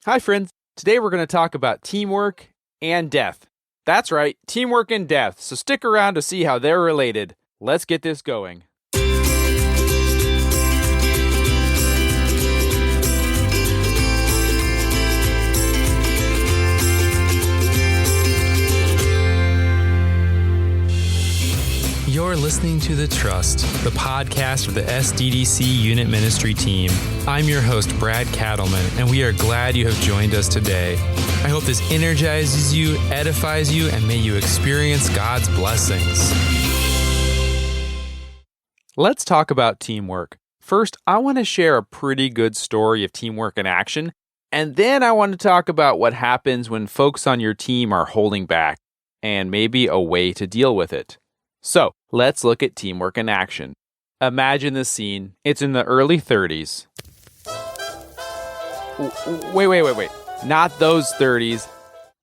Hi, friends. Today we're going to talk about teamwork and death. That's right, teamwork and death. So stick around to see how they're related. Let's get this going. You're listening to The Trust, the podcast of the SDDC Unit Ministry team. I'm your host, Brad Cattleman, and we are glad you have joined us today. I hope this energizes you, edifies you, and may you experience God's blessings. Let's talk about teamwork. First, I want to share a pretty good story of teamwork in action, and then I want to talk about what happens when folks on your team are holding back, and maybe a way to deal with it. So, let's look at teamwork in action. Imagine the scene. It's in the early 30s. Wait. Not those 30s.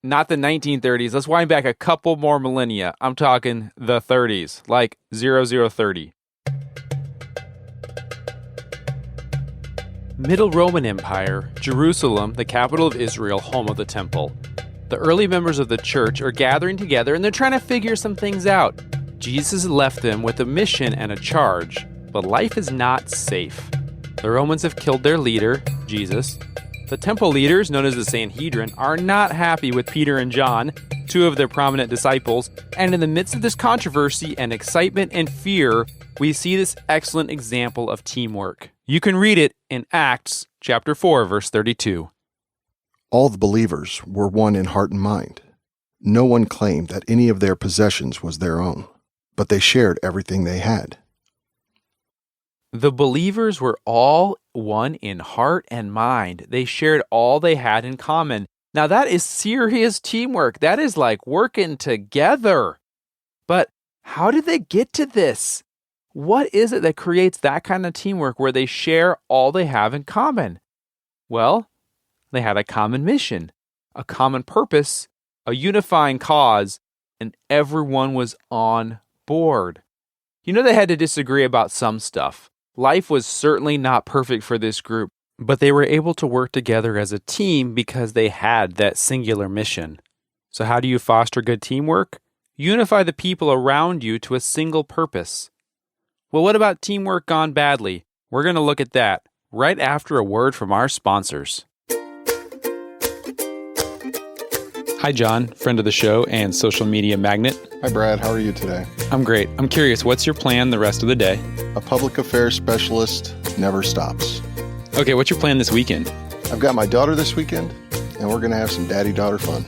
Not the 1930s. Let's wind back a couple more millennia. I'm talking the 30s, like 0030. Middle Roman Empire, Jerusalem, the capital of Israel, home of the temple. The early members of the church are gathering together and they're trying to figure some things out. Jesus left them with a mission and a charge, but life is not safe. The Romans have killed their leader, Jesus. The temple leaders, known as the Sanhedrin, are not happy with Peter and John, two of their prominent disciples, and in the midst of this controversy and excitement and fear, we see this excellent example of teamwork. You can read it in Acts chapter 4, verse 32. All the believers were one in heart and mind. No one claimed that any of their possessions was their own, but they shared everything they had. The believers were all one in heart and mind. They shared all they had in common. Now that is serious teamwork. That is like working together. But how did they get to this? What is it that creates that kind of teamwork where they share all they have in common? Well, they had a common mission, a common purpose, a unifying cause, and everyone was on board. You know, they had to disagree about some stuff. Life was certainly not perfect for this group, but they were able to work together as a team because they had that singular mission. So how do you foster good teamwork? Unify the people around you to a single purpose. Well, what about teamwork gone badly? We're going to look at that right after a word from our sponsors. Hi, John, friend of the show and social media magnate. Hi, Brad. How are you today? I'm great. I'm curious, what's your plan the rest of the day? A public affairs specialist never stops. Okay, what's your plan this weekend? I've got my daughter this weekend, and we're going to have some daddy-daughter fun.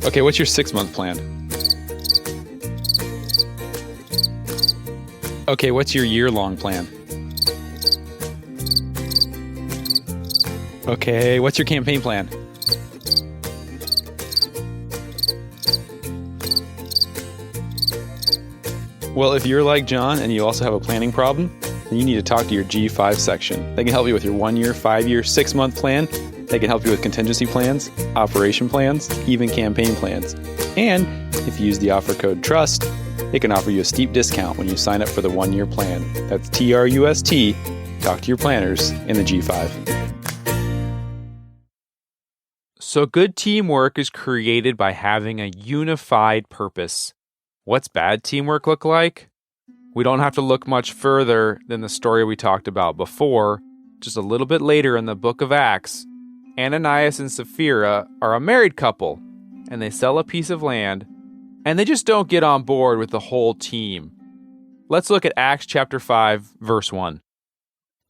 Okay, what's your 6-month plan? Okay, what's your year-long plan? Okay, what's your campaign plan? Well, if you're like John and you also have a planning problem, then you need to talk to your G5 section. They can help you with your 1-year, 5-year, 6-month plan. They can help you with contingency plans, operation plans, even campaign plans. And if you use the offer code TRUST, they can offer you a steep discount when you sign up for the 1-year plan. That's TRUST. Talk to your planners in the G5. So good teamwork is created by having a unified purpose. What's bad teamwork look like? We don't have to look much further than the story we talked about before. Just a little bit later in the book of Acts, Ananias and Sapphira are a married couple, and they sell a piece of land, and they just don't get on board with the whole team. Let's look at Acts chapter 5, verse 1.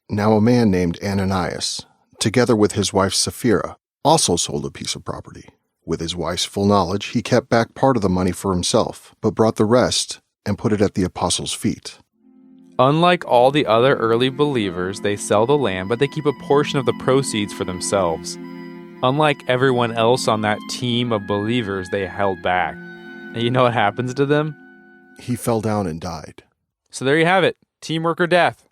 Now a man named Ananias, together with his wife Sapphira, also sold a piece of property. With his wife's full knowledge, he kept back part of the money for himself, but brought the rest and put it at the apostles' feet. Unlike all the other early believers, they sell the land, but they keep a portion of the proceeds for themselves. Unlike everyone else on that team of believers, they held back. And you know what happens to them? He fell down and died. So there you have it. Teamwork or death.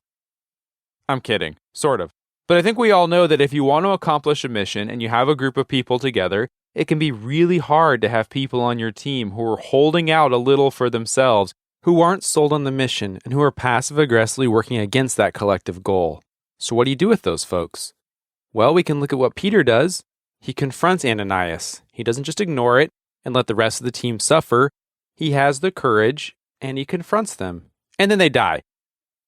I'm kidding. Sort of. But I think we all know that if you want to accomplish a mission and you have a group of people together, it can be really hard to have people on your team who are holding out a little for themselves, who aren't sold on the mission, and who are passive-aggressively working against that collective goal. So what do you do with those folks? Well, we can look at what Peter does. He confronts Ananias. He doesn't just ignore it and let the rest of the team suffer. He has the courage and he confronts them. And then they die.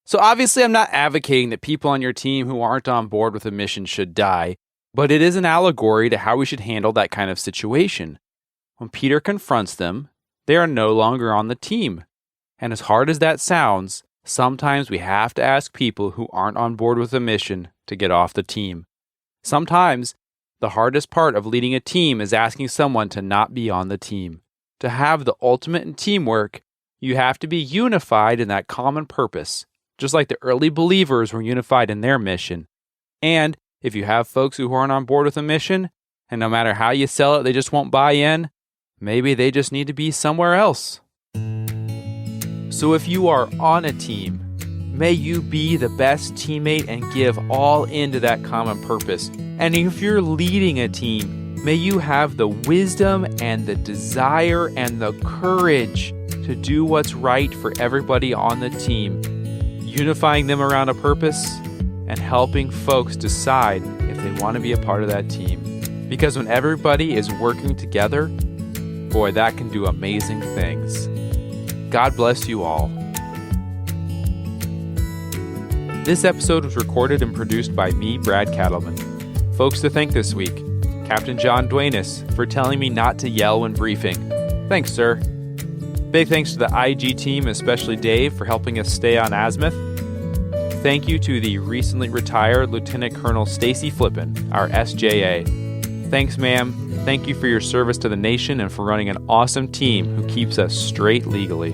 So obviously I'm not advocating that people on your team who aren't on board with a mission should die, but it is an allegory to how we should handle that kind of situation. When Peter confronts them, they are no longer on the team. And as hard as that sounds, sometimes we have to ask people who aren't on board with a mission to get off the team. Sometimes the hardest part of leading a team is asking someone to not be on the team. To have the ultimate in teamwork, you have to be unified in that common purpose, just like the early believers were unified in their mission. And if you have folks who aren't on board with a mission, and no matter how you sell it, they just won't buy in, maybe they just need to be somewhere else. So if you are on a team, may you be the best teammate and give all into that common purpose. And if you're leading a team, may you have the wisdom and the desire and the courage to do what's right for everybody on the team, unifying them around a purpose and helping folks decide if they want to be a part of that team. Because when everybody is working together, boy, that can do amazing things. God bless you all. This episode was recorded and produced by me, Brad Cattleman. Folks to thank this week: Captain John Duenas for telling me not to yell when briefing. Thanks, sir. Big thanks to the IG team, especially Dave, for helping us stay on azimuth. Thank you to the recently retired Lieutenant Colonel Stacy Flippin, our SJA. Thanks, ma'am. Thank you for your service to the nation and for running an awesome team who keeps us straight legally.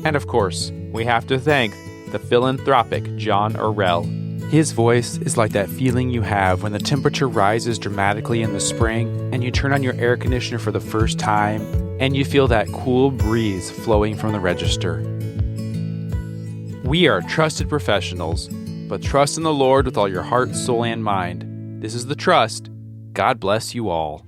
And of course, we have to thank the philanthropic John Orrell. His voice is like that feeling you have when the temperature rises dramatically in the spring and you turn on your air conditioner for the first time and you feel that cool breeze flowing from the register. We are trusted professionals, but trust in the Lord with all your heart, soul, and mind. This is The Trust. God bless you all.